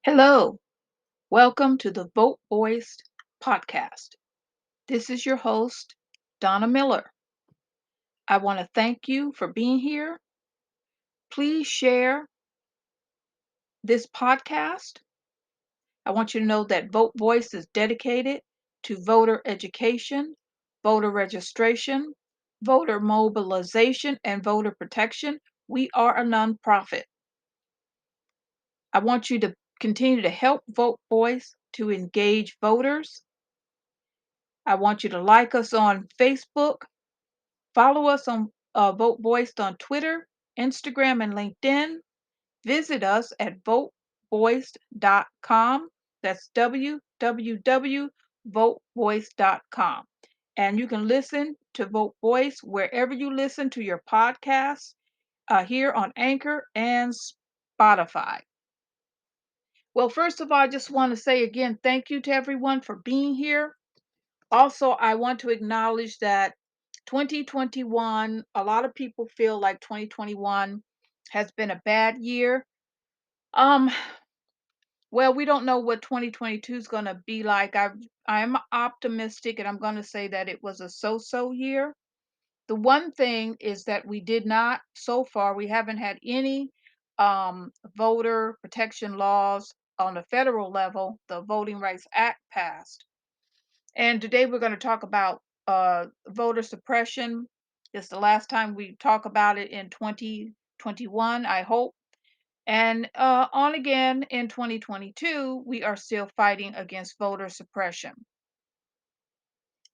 Hello, welcome to the Vote Voice podcast. This is your host, Donna Miller. I want to thank you for being here. Please share this podcast. I want you to know that Vote Voice is dedicated to voter education, voter registration, voter mobilization, and voter protection. We are a nonprofit. I want you to continue to help Vote Voice to engage voters. I want you to like us on Facebook. Follow us on Vote Voiced on Twitter, Instagram, and LinkedIn. Visit us at votevoiced.com. That's www.votevoice.com. And you can listen to Vote Voice wherever you listen to your podcasts, here on Anchor and Spotify. Well, first of all, I just want to say again, thank you to everyone for being here. Also, I want to acknowledge that 2021, a lot of people feel like 2021 has been a bad year. Um, well, we don't know what 2022 is going to be like. I'm optimistic and I'm going to say that it was a so-so year. The one thing is that we did not, so far, we haven't had any voter protection laws on the federal level. The Voting Rights Act passed. And today we're going to talk about voter suppression. It's the last time we talk about it in 2021, I hope. And on again in 2022, we are still fighting against voter suppression.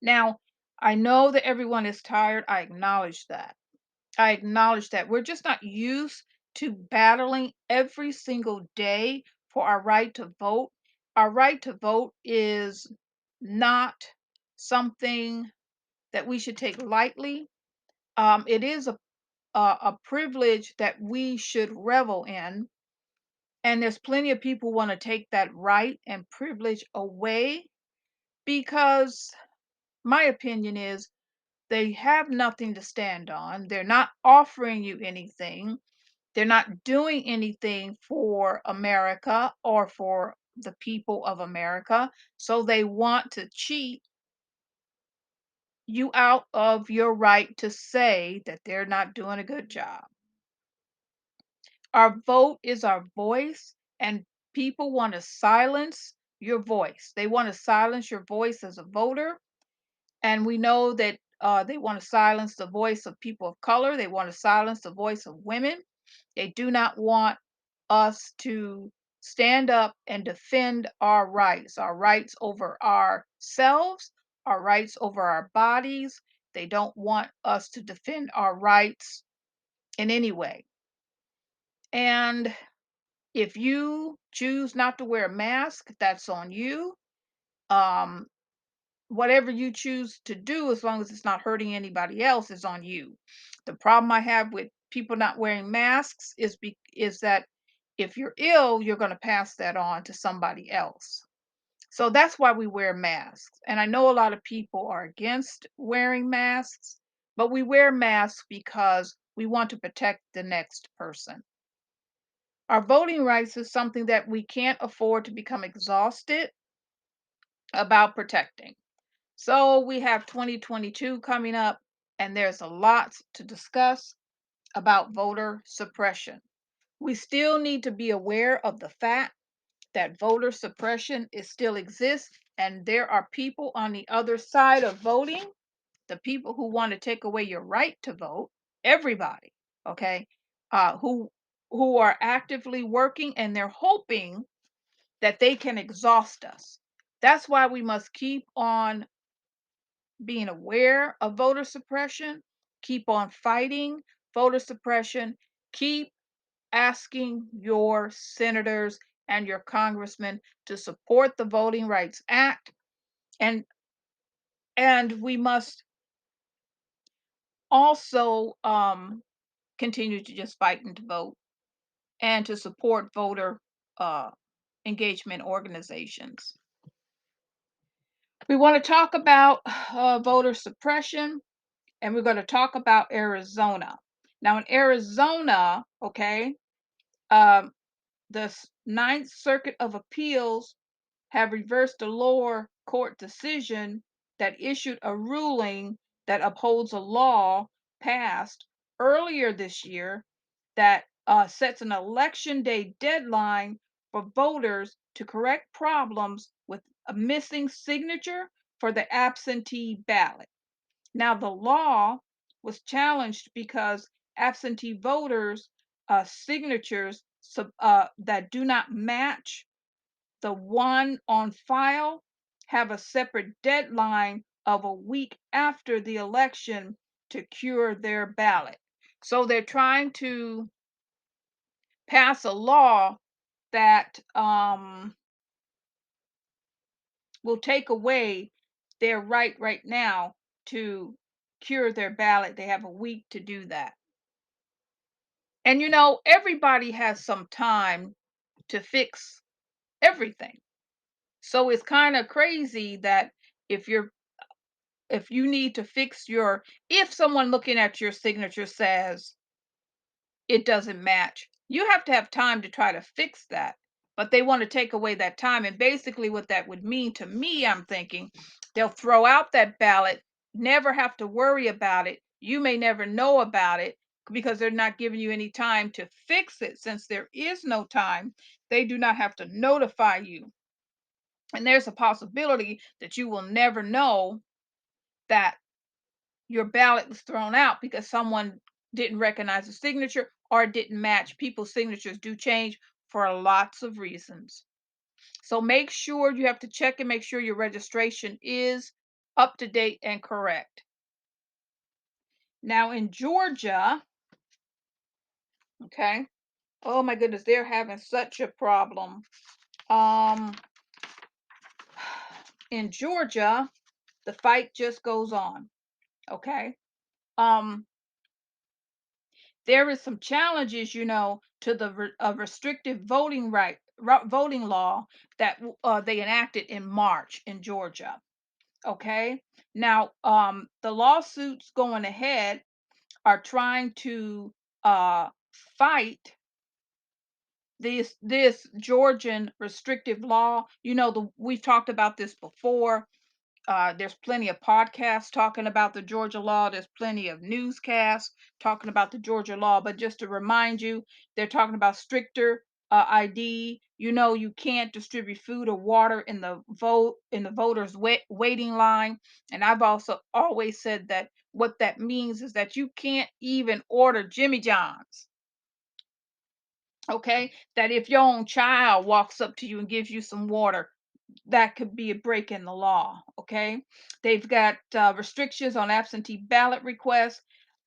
Now, I know that everyone is tired. I acknowledge that. I acknowledge that. We're just not used to battling every single day for our right to vote. Our right to vote is not something that we should take lightly. It is a privilege that we should revel in, and there's plenty of people want to take that right and privilege away because my opinion is they have nothing to stand on. They're not offering you anything. They're not doing anything for America or for the people of America. So they want to cheat you out of your right to say that they're not doing a good job. Our vote is our voice, and people want to silence your voice. They want to silence your voice as a voter, and we know that they want to silence the voice of people of color. They want to silence the voice of women. They do not want us to stand up and defend our rights over ourselves, our rights over our bodies. They don't want us to defend our rights in any way. And if you choose not to wear a mask, that's on you. Um, Whatever you choose to do, as long as it's not hurting anybody else, is on you. The problem I have with people not wearing masks is that if you're ill, you're going to pass that on to somebody else. So that's why we wear masks. And I know a lot of people are against wearing masks, but we wear masks because we want to protect the next person. Our voting rights is something that we can't afford to become exhausted about protecting. So we have 2022 coming up, and there's a lot to discuss about voter suppression. We still need to be aware of the fact that voter suppression is still exists, and there are people on the other side of voting, the people who want to take away your right to vote, everybody, okay, who are actively working, and they're hoping that they can exhaust us. That's why we must keep on being aware of voter suppression, keep on fighting voter suppression, keep asking your senators and your congressmen to support the Voting Rights Act, and we must also continue to just fight and to vote and to support voter uh, engagement organizations. We want to talk about voter suppression, and we're going to talk about Arizona. Now, in Arizona, okay, um, the Ninth Circuit of Appeals have reversed a lower court decision that issued a ruling that upholds a law passed earlier this year that sets an election day deadline for voters to correct problems with a missing signature for the absentee ballot. Now, the law was challenged because absentee voters' signatures that do not match the one on file have a separate deadline of a week after the election to cure their ballot. So they're trying to pass a law that will take away their right now to cure their ballot. They have a week to do that. And everybody has some time to fix everything. So it's kind of crazy that if you're if you need to fix if someone looking at your signature says it doesn't match, you have to have time to try to fix that. But they want to take away that time. And basically, what that would mean to me, I'm thinking they'll throw out that ballot, never have to worry about it. You may never know about it because they're not giving you any time to fix it. Since there is no time, they do not have to notify you. And there's a possibility that you will never know that your ballot was thrown out because someone didn't recognize the signature or didn't match. People's signatures do change for lots of reasons. So make sure you have to check and make sure your registration is up to date and correct. Now in Georgia, okay, oh my goodness, they're having such a problem. In Georgia, the fight just goes on. Okay. There is some challenges, to the restrictive voting law that they enacted in March in Georgia. Okay, now the lawsuits going ahead are trying to fight this Georgian restrictive law. We've talked about this before. There's plenty of podcasts talking about the Georgia law. There's plenty of newscasts talking about the Georgia law. But just to remind you, they're talking about stricter ID. You can't distribute food or water in the voters' waiting line. And I've also always said that what that means is that you can't even order Jimmy John's. Okay, that if your own child walks up to you and gives you some water, that could be a break in the law. Okay, they've got restrictions on absentee ballot requests,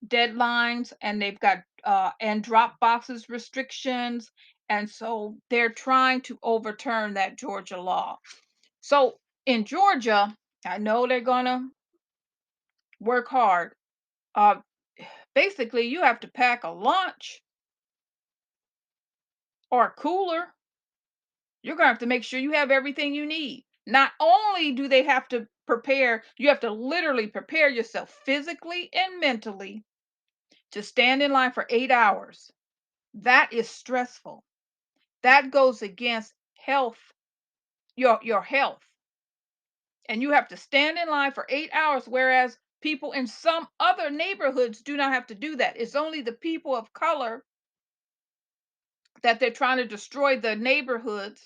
deadlines, and they've got and drop boxes restrictions, and so they're trying to overturn that Georgia law. So in Georgia, I know they're gonna work hard. uh, Basically you have to pack a lunch or a cooler. You're going to have to make sure you have everything you need. Not only do they have to prepare, you have to literally prepare yourself physically and mentally to stand in line for 8 hours. That is stressful. That goes against health, your health. And you have to stand in line for 8 hours, whereas people in some other neighborhoods do not have to do that. It's only the people of color that they're trying to destroy the neighborhoods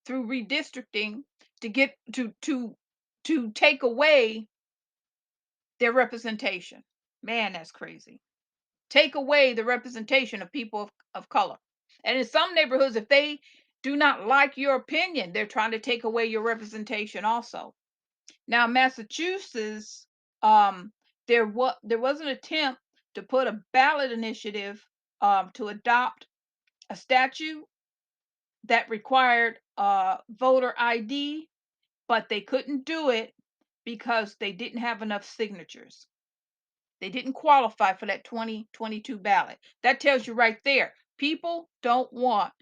through redistricting to get to take away their representation. Man, that's crazy. Take away the representation of people of color. And in some neighborhoods, if they do not like your opinion, they're trying to take away your representation also. Now, Massachusetts, there was an attempt to put a ballot initiative to adopt a statute that required voter ID, but they couldn't do it because they didn't have enough signatures. They didn't qualify for that 2022 ballot. That tells you right there, people don't want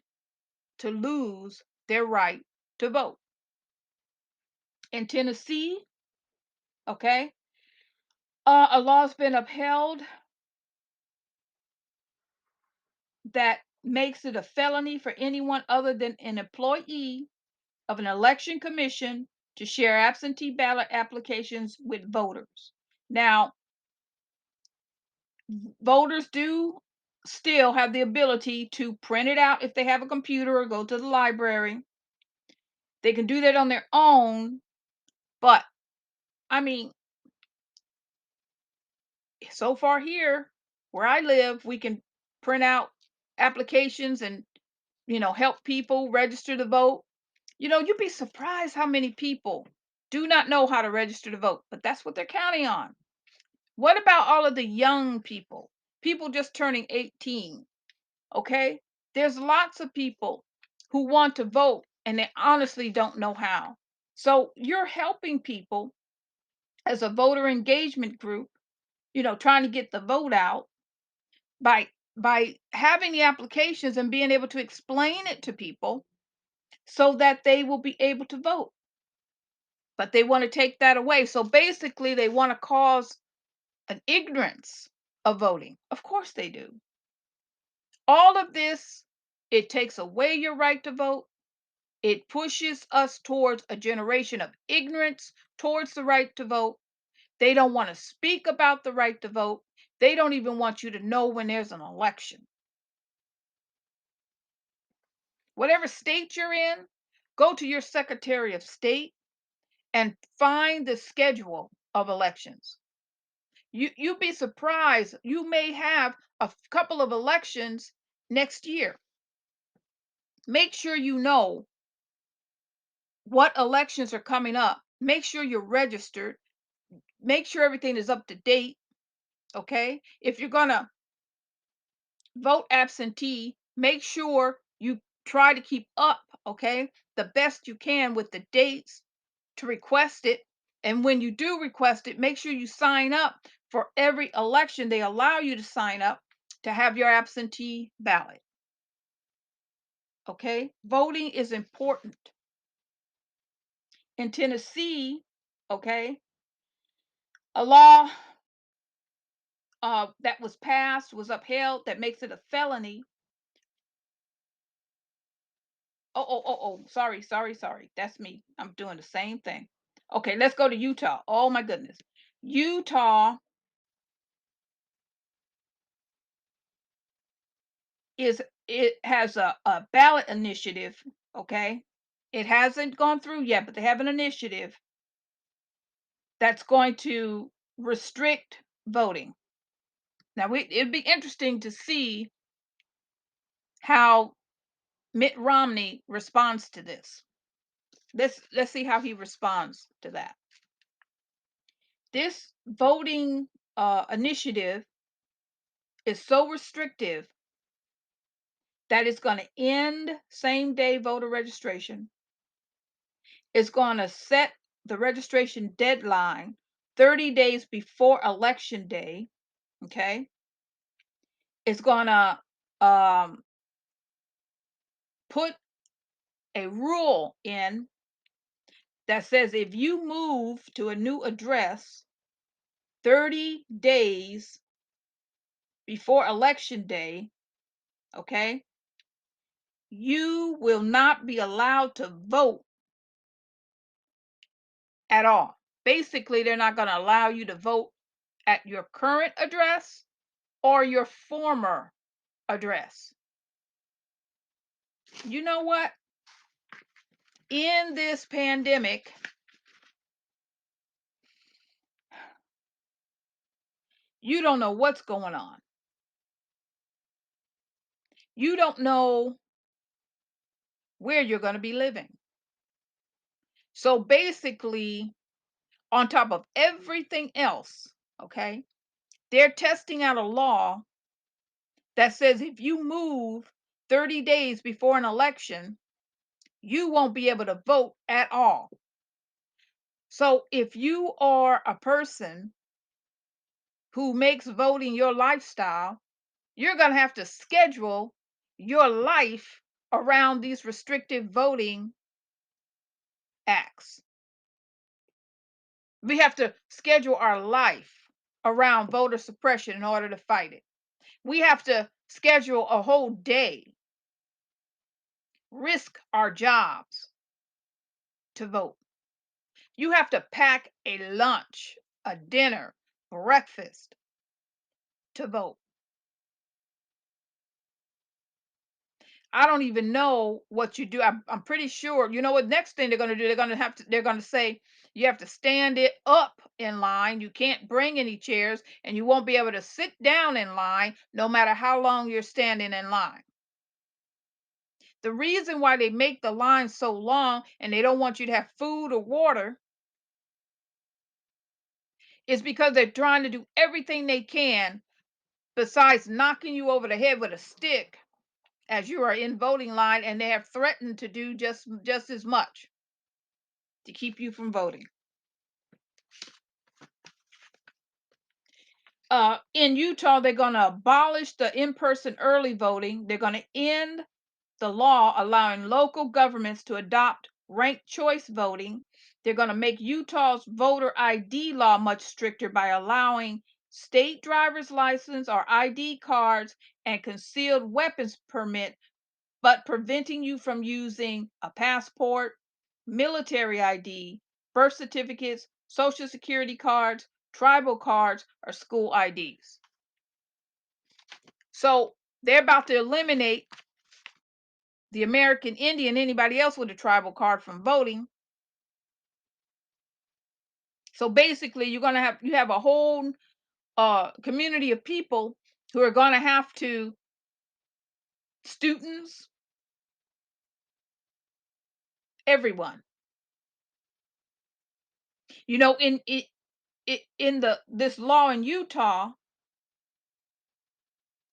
to lose their right to vote. In Tennessee, okay, a law's been upheld that makes it a felony for anyone other than an employee of an election commission to share absentee ballot applications with voters. Now, voters do still have the ability to print it out if they have a computer or go to the library. They can do that on their own, but I mean, so far here where I live, we can print out applications and help people register to vote. You'd be surprised how many people do not know how to register to vote, but that's what they're counting on. What about all of the young people? People just turning 18, okay? There's lots of people who want to vote and they honestly don't know how. So you're helping people as a voter engagement group, trying to get the vote out by having the applications and being able to explain it to people so that they will be able to vote. But they want to take that away. So basically, they want to cause an ignorance of voting. Of course, they do. All of this, it takes away your right to vote. It pushes us towards a generation of ignorance towards the right to vote. They don't want to speak about the right to vote. They don't even want you to know when there's an election. Whatever state you're in, go to your Secretary of State and find the schedule of elections. You'd be surprised. You may have a couple of elections next year. Make sure you know what elections are coming up. Make sure you're registered. Make sure everything is up to date. Okay. If you're going to vote absentee, make sure you try to keep up, okay, the best you can with the dates to request it. And when you do request it, make sure you sign up for every election. They allow you to sign up to have your absentee ballot. Okay, voting is important. In Tennessee, okay, a law that was passed was upheld that makes it a felony. Oh, sorry. That's me. I'm doing the same thing. Okay, let's go to Utah. Oh my goodness. Utah it has a ballot initiative, okay? It hasn't gone through yet, but they have an initiative that's going to restrict voting. Now, it'd be interesting to see how Mitt Romney responds to this. Let's see how he responds to that. This voting initiative is so restrictive that it's going to end same day voter registration. It's going to set the registration deadline 30 days before election day. Okay. It's going to put a rule in that says if you move to a new address 30 days before election day, okay, you will not be allowed to vote at all. Basically, they're not going to allow you to vote at your current address or your former address. You know what? In this pandemic, you don't know what's going on. You don't know where you're going to be living. So basically, on top of everything else, okay, they're testing out a law that says if you move 30 days before an election, you won't be able to vote at all. So if you are a person who makes voting your lifestyle, you're going to have to schedule your life around these restrictive voting acts. We have to schedule our life around voter suppression in order to fight it. We have to schedule a whole day risk our jobs to vote. You have to pack a lunch, a dinner, breakfast to vote. I don't even know what you do. I'm pretty sure. You know what? Next thing they're going to do, they're going to say you have to stand it up in line. You can't bring any chairs, and you won't be able to sit down in line, no matter how long you're standing in line. The reason why they make the line so long and they don't want you to have food or water is because they're trying to do everything they can besides knocking you over the head with a stick as you are in voting line, and they have threatened to do just as much to keep you from voting. In Utah, they're going to abolish the in-person early voting. They're going to end the law allowing local governments to adopt ranked choice voting. They're going to make Utah's voter ID law much stricter by allowing state driver's license or ID cards and concealed weapons permit, but preventing you from using a passport, military ID, birth certificates, social security cards, tribal cards, or school IDs. So they're about to eliminate the American Indian, anybody else with a tribal card, from voting. So basically, you have a whole community of people who are going to have to, students, everyone. You know, in the this law in Utah,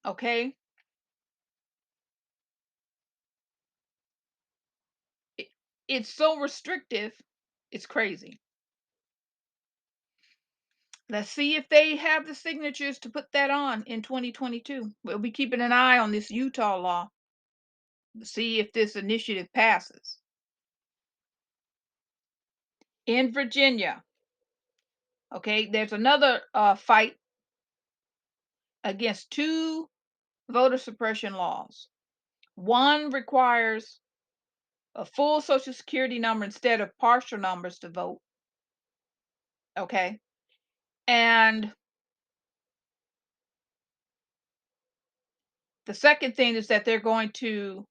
okay, it, it's so restrictive, it's crazy. Let's see if they have the signatures to put that on in 2022. We'll be keeping an eye on this Utah law to see if this initiative passes. In Virginia, okay, there's another fight against two voter suppression laws. One requires a full social security number instead of partial numbers to vote. Okay. And the second thing is that they're going to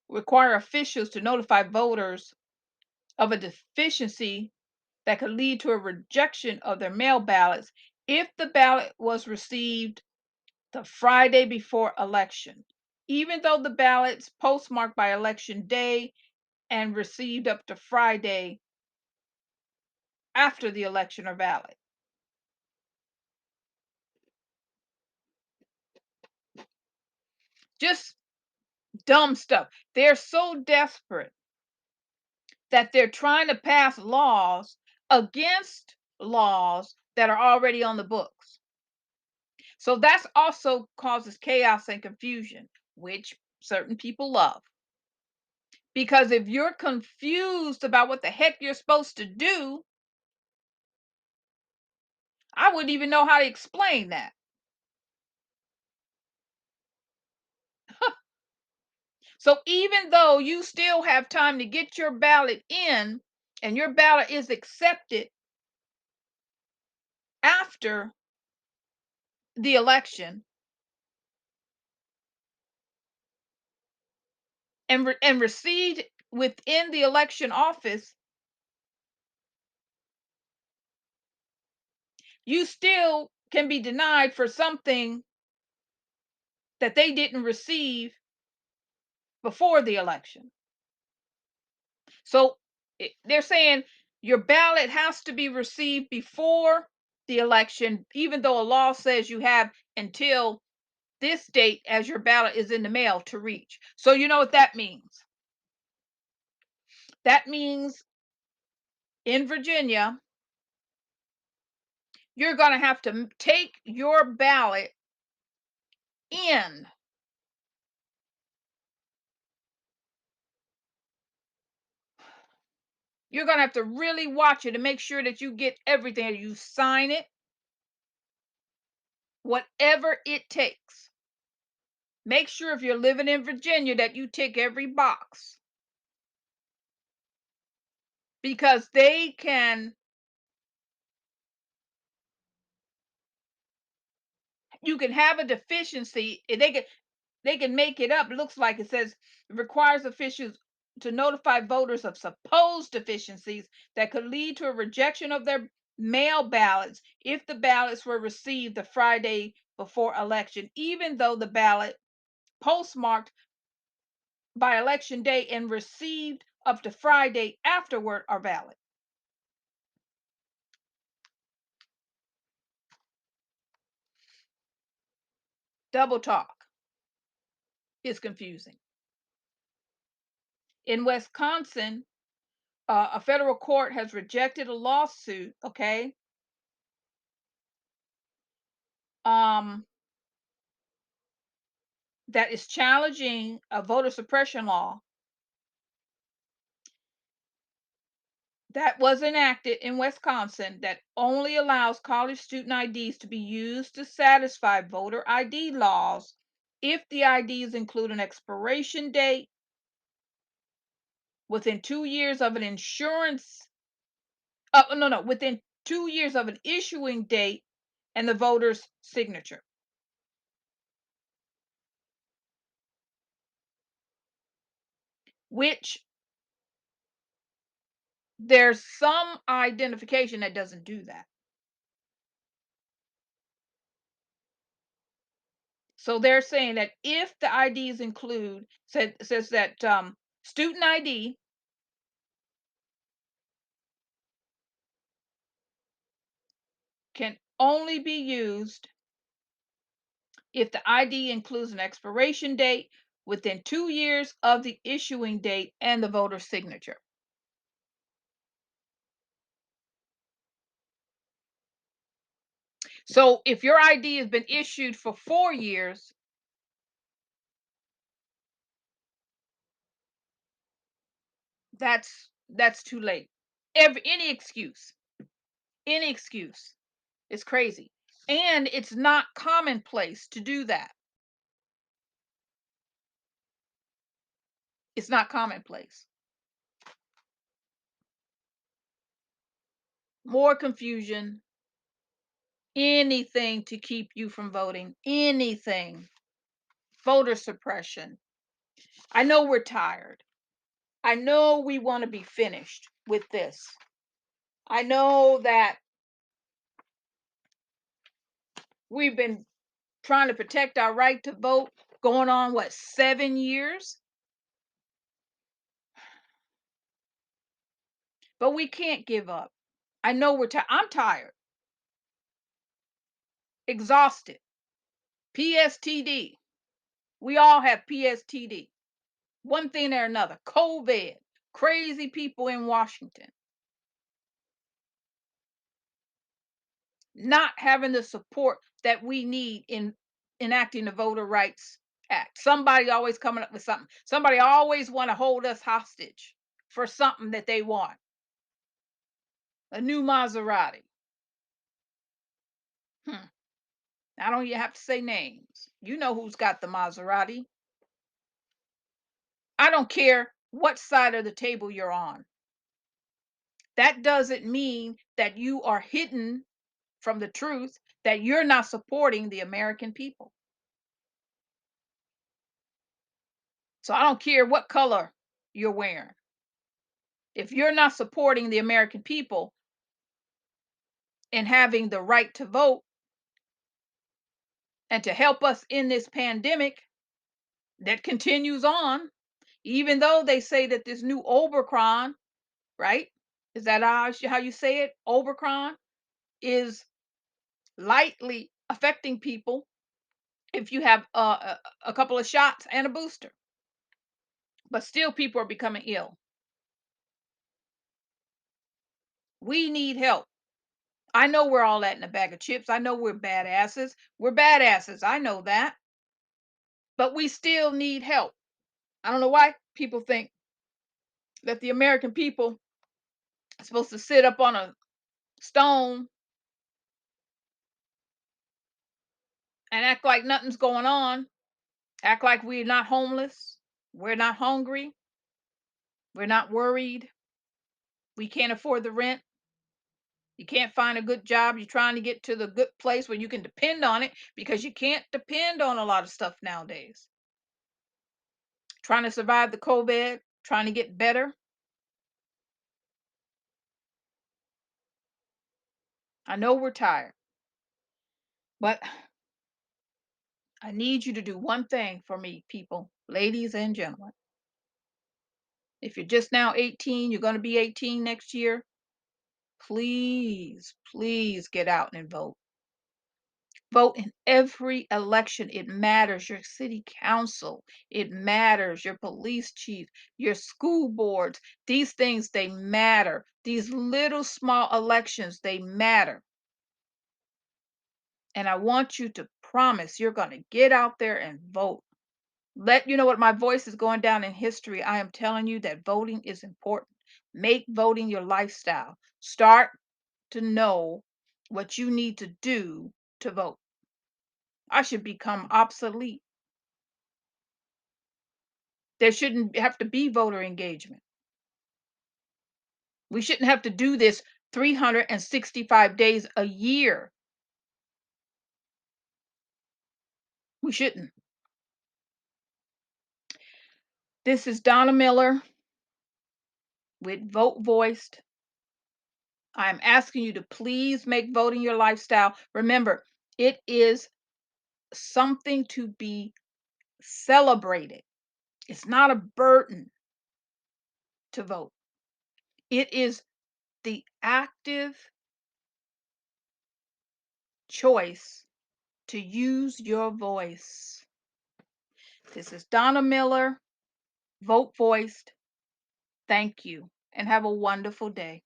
require officials to notify voters of a deficiency that could lead to a rejection of their mail ballots if the ballot was received the Friday before election, even though the ballot's postmarked by election day and received up to Friday after the election are valid. Just dumb stuff. They're so desperate that they're trying to pass laws against laws that are already on the books. So that's also causes chaos and confusion, which certain people love. Because if you're confused about what the heck you're supposed to do, I wouldn't even know how to explain that. So even though you still have time to get your ballot in and your ballot is accepted after the election and received within the election office, you still can be denied for something that they didn't receive before the election. So they're saying your ballot has to be received before the election, even though a law says you have until this date as your ballot is in the mail to reach. So you know what that means? That means in Virginia, you're going to have to take your ballot in. You're going to have to really watch it and make sure that you get everything. You sign it, whatever it takes. Make sure if you're living in Virginia that you tick every box because you can have a deficiency. They can make it up. It looks like it says it requires officials to notify voters of supposed deficiencies that could lead to a rejection of their mail ballots if the ballots were received the Friday before election, even though the ballot postmarked by election day and received up to Friday afterward are valid. Double talk is confusing. In Wisconsin, a federal court has rejected a lawsuit, okay, um, that is challenging a voter suppression law that was enacted in Wisconsin that only allows college student IDs to be used to satisfy voter ID laws if the IDs include an expiration date within 2 years of an insurance, no, no, within 2 years of an issuing date and the voter's signature, which there's some identification that doesn't do that. So they're saying that if the IDs include, says that student ID can only be used if the ID includes an expiration date within 2 years of the issuing date and the voter's signature. So if your ID has been issued for 4 years, that's too late. Any excuse, any excuse. It's crazy. And it's not commonplace to do that. It's not commonplace. More confusion, anything to keep you from voting, anything. Voter suppression. I know we're tired. I know we want to be finished with this. I know that we've been trying to protect our right to vote going on, what, 7 years? But we can't give up. I know we're tired. I'm tired, exhausted. PSTD. We all have PSTD. One thing or another. COVID. Crazy people in Washington. Not having the support that we need in enacting the Voter Rights Act. Somebody always coming up with something. Somebody always want to hold us hostage for something that they want. A new Maserati. Hmm. I don't even have to say names. You know who's got the Maserati. I don't care what side of the table you're on. That doesn't mean that you are hidden from the truth, that you're not supporting the American people. So I don't care what color you're wearing. If you're not supporting the American people and having the right to vote and to help us in this pandemic that continues on, even though they say that this new Omicron, right? Is that how you say it? Omicron is lightly affecting people if you have a couple of shots and a booster, but still people are becoming ill. We need help. I know we're all that in a bag of chips. I know we're badasses. We're badasses. I know that. But we still need help. I don't know why people think that the American people are supposed to sit up on a stone and act like nothing's going on. Act like we're not homeless, we're not hungry, we're not worried, we can't afford the rent, you can't find a good job, you're trying to get to the good place where you can depend on it because you can't depend on a lot of stuff nowadays. Trying to survive the COVID, trying to get better. I know we're tired, but I need you to do one thing for me, people, ladies and gentlemen. If you're just now 18, you're going to be 18 next year. Please, please get out and vote. Vote in every election. It matters. Your city council, it matters. Your police chief, your school boards, these things, they matter. These little small elections, they matter. And I want you to promise you're going to get out there and vote. Let you know what, my voice is going down in history. I am telling you that voting is important. Make voting your lifestyle. Start to know what you need to do to vote. I should become obsolete. There shouldn't have to be voter engagement. We shouldn't have to do this 365 days a year. We shouldn't. This is Donna Miller with Vote Voiced. I'm asking you to please make voting your lifestyle. Remember, it is something to be celebrated. It's not a burden to vote. It is the active choice to use your voice. This is Donna Miller, Vote Voiced. Thank you and have a wonderful day.